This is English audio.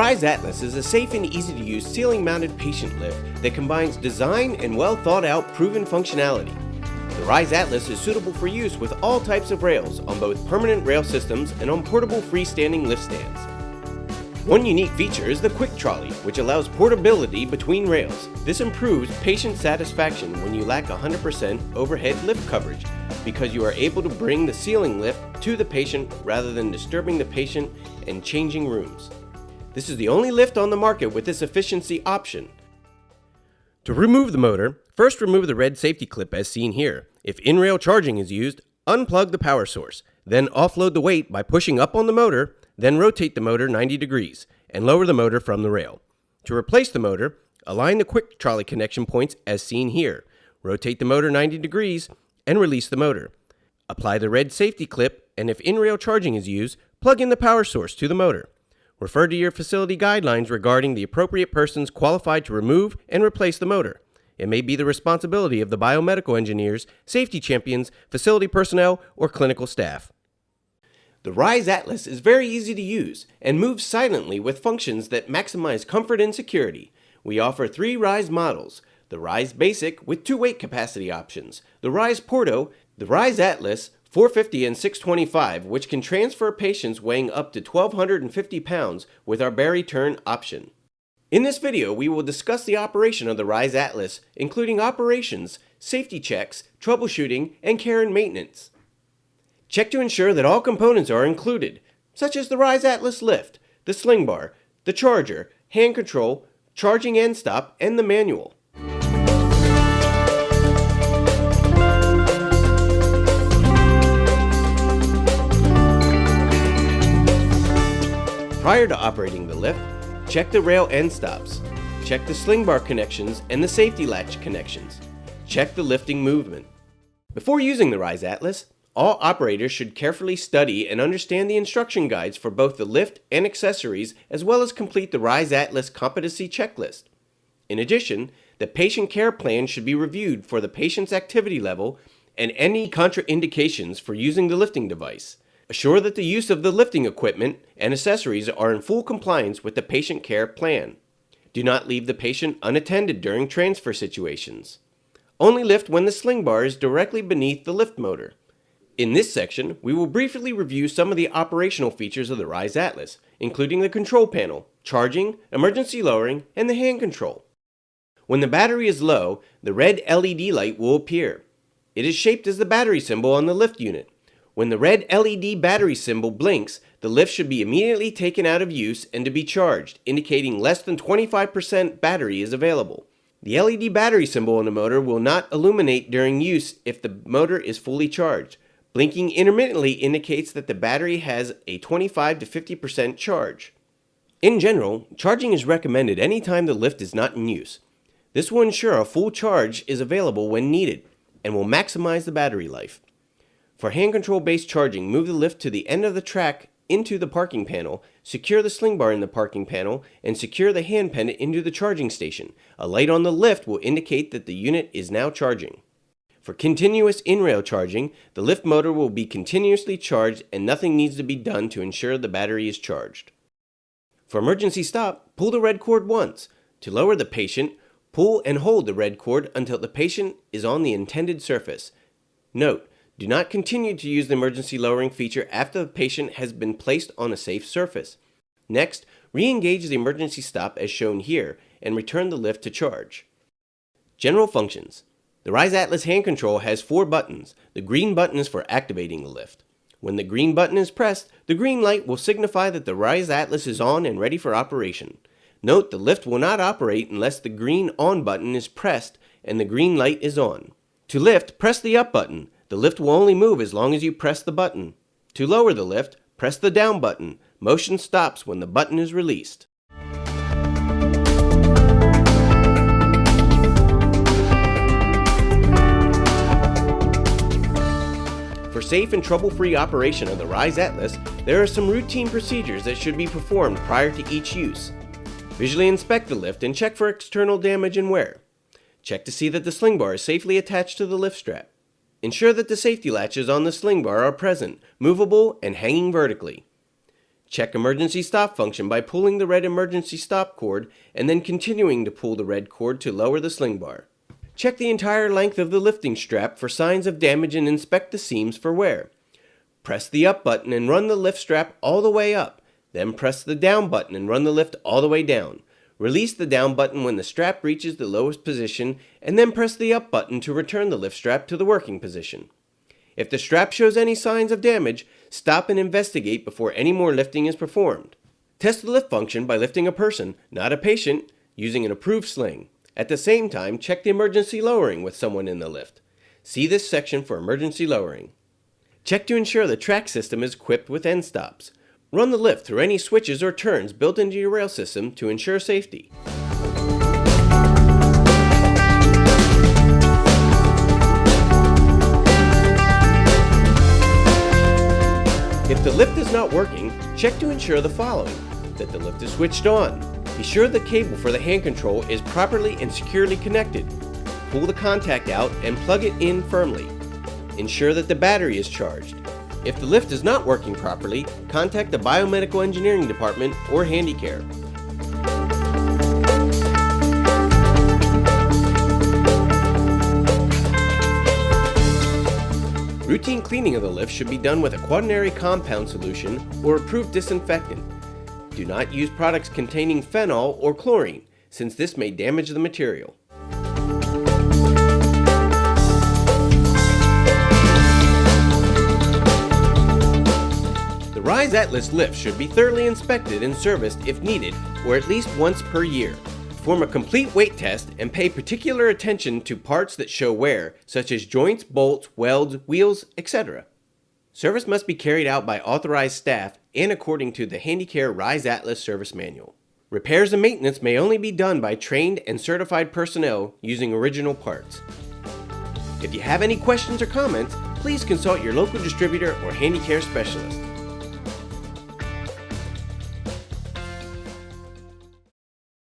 RiseAtlas is a safe and easy-to-use ceiling-mounted patient lift that combines design and well-thought-out proven functionality. The RiseAtlas is suitable for use with all types of rails on both permanent rail systems and on portable freestanding lift stands. One unique feature is the Quick Trolley, which allows portability between rails. This improves patient satisfaction when you lack 100% overhead lift coverage, because you are able to bring the ceiling lift to the patient rather than disturbing the patient and changing rooms. This is the only lift on the market with this efficiency option. To remove the motor, first remove the red safety clip as seen here. If in-rail charging is used, unplug the power source. Then offload the weight by pushing up on the motor, then rotate the motor 90 degrees and lower the motor from the rail. To replace the motor, align the Quick Trolley connection points as seen here. Rotate the motor 90 degrees and release the motor. Apply the red safety clip, and if in-rail charging is used, plug in the power source to the motor. Refer to your facility guidelines regarding the appropriate persons qualified to remove and replace the motor. It may be the responsibility of the biomedical engineers, safety champions, facility personnel, or clinical staff. The RiseAtlas is very easy to use and moves silently with functions that maximize comfort and security. We offer 3 Rise models: the Rise Basic with 2 weight capacity options, the Rise Porto, the RiseAtlas 450 and 625, which can transfer patients weighing up to 1,250 pounds with our Barry Turn option. In this video, we will discuss the operation of the RiseAtlas, including operations, safety checks, troubleshooting, and care and maintenance. Check to ensure that all components are included, such as the RiseAtlas lift, the sling bar, the charger, hand control, charging end stop, and the manual. Prior to operating the lift, check the rail end stops. Check the sling bar connections and the safety latch connections. Check the lifting movement. Before using the RiseAtlas, all operators should carefully study and understand the instruction guides for both the lift and accessories, as well as complete the RiseAtlas competency checklist. In addition, the patient care plan should be reviewed for the patient's activity level and any contraindications for using the lifting device. Assure that the use of the lifting equipment and accessories are in full compliance with the patient care plan. Do not leave the patient unattended during transfer situations. Only lift when the sling bar is directly beneath the lift motor. In this section, we will briefly review some of the operational features of the RiseAtlas, including the control panel, charging, emergency lowering, and the hand control. When the battery is low, the red LED light will appear. It is shaped as the battery symbol on the lift unit. When the red LED battery symbol blinks, the lift should be immediately taken out of use and to be charged, indicating less than 25% battery is available. The LED battery symbol on the motor will not illuminate during use if the motor is fully charged. Blinking intermittently indicates that the battery has a 25 to 50% charge. In general, charging is recommended anytime the lift is not in use. This will ensure a full charge is available when needed and will maximize the battery life. For hand control based charging, move the lift to the end of the track into the parking panel, secure the sling bar in the parking panel, and secure the hand pendant into the charging station. A light on the lift will indicate that the unit is now charging. For continuous in-rail charging, the lift motor will be continuously charged and nothing needs to be done to ensure the battery is charged. For emergency stop, pull the red cord once. To lower the patient, pull and hold the red cord until the patient is on the intended surface. Note, do not continue to use the emergency lowering feature after the patient has been placed on a safe surface. Next, re-engage the emergency stop as shown here and return the lift to charge. General functions. The RiseAtlas hand control has 4 buttons. The green button is for activating the lift. When the green button is pressed, the green light will signify that the RiseAtlas is on and ready for operation. Note the lift will not operate unless the green on button is pressed and the green light is on. To lift, press the up button. The lift will only move as long as you press the button. To lower the lift, press the down button. Motion stops when the button is released. For safe and trouble-free operation of the RiseAtlas, there are some routine procedures that should be performed prior to each use. Visually inspect the lift and check for external damage and wear. Check to see that the sling bar is safely attached to the lift strap. Ensure that the safety latches on the sling bar are present, movable, and hanging vertically. Check emergency stop function by pulling the red emergency stop cord and then continuing to pull the red cord to lower the sling bar. Check the entire length of the lifting strap for signs of damage and inspect the seams for wear. Press the up button and run the lift strap all the way up. Then press the down button and run the lift all the way down. Release the down button when the strap reaches the lowest position, and then press the up button to return the lift strap to the working position. If the strap shows any signs of damage, stop and investigate before any more lifting is performed. Test the lift function by lifting a person, not a patient, using an approved sling. At the same time, check the emergency lowering with someone in the lift. See this section for emergency lowering. Check to ensure the track system is equipped with end stops. Run the lift through any switches or turns built into your rail system to ensure safety. If the lift is not working, check to ensure the following: that the lift is switched on. Be sure the cable for the hand control is properly and securely connected. Pull the contact out and plug it in firmly. Ensure that the battery is charged. If the lift is not working properly, contact the Biomedical Engineering Department or Handicare. Routine cleaning of the lift should be done with a quaternary compound solution or approved disinfectant. Do not use products containing phenol or chlorine, since this may damage the material. The RiseAtlas lift should be thoroughly inspected and serviced if needed, or at least once per year. Perform a complete weight test and pay particular attention to parts that show wear, such as joints, bolts, welds, wheels, etc. Service must be carried out by authorized staff and according to the Handicare RiseAtlas service manual. Repairs and maintenance may only be done by trained and certified personnel using original parts. If you have any questions or comments, please consult your local distributor or Handicare specialist.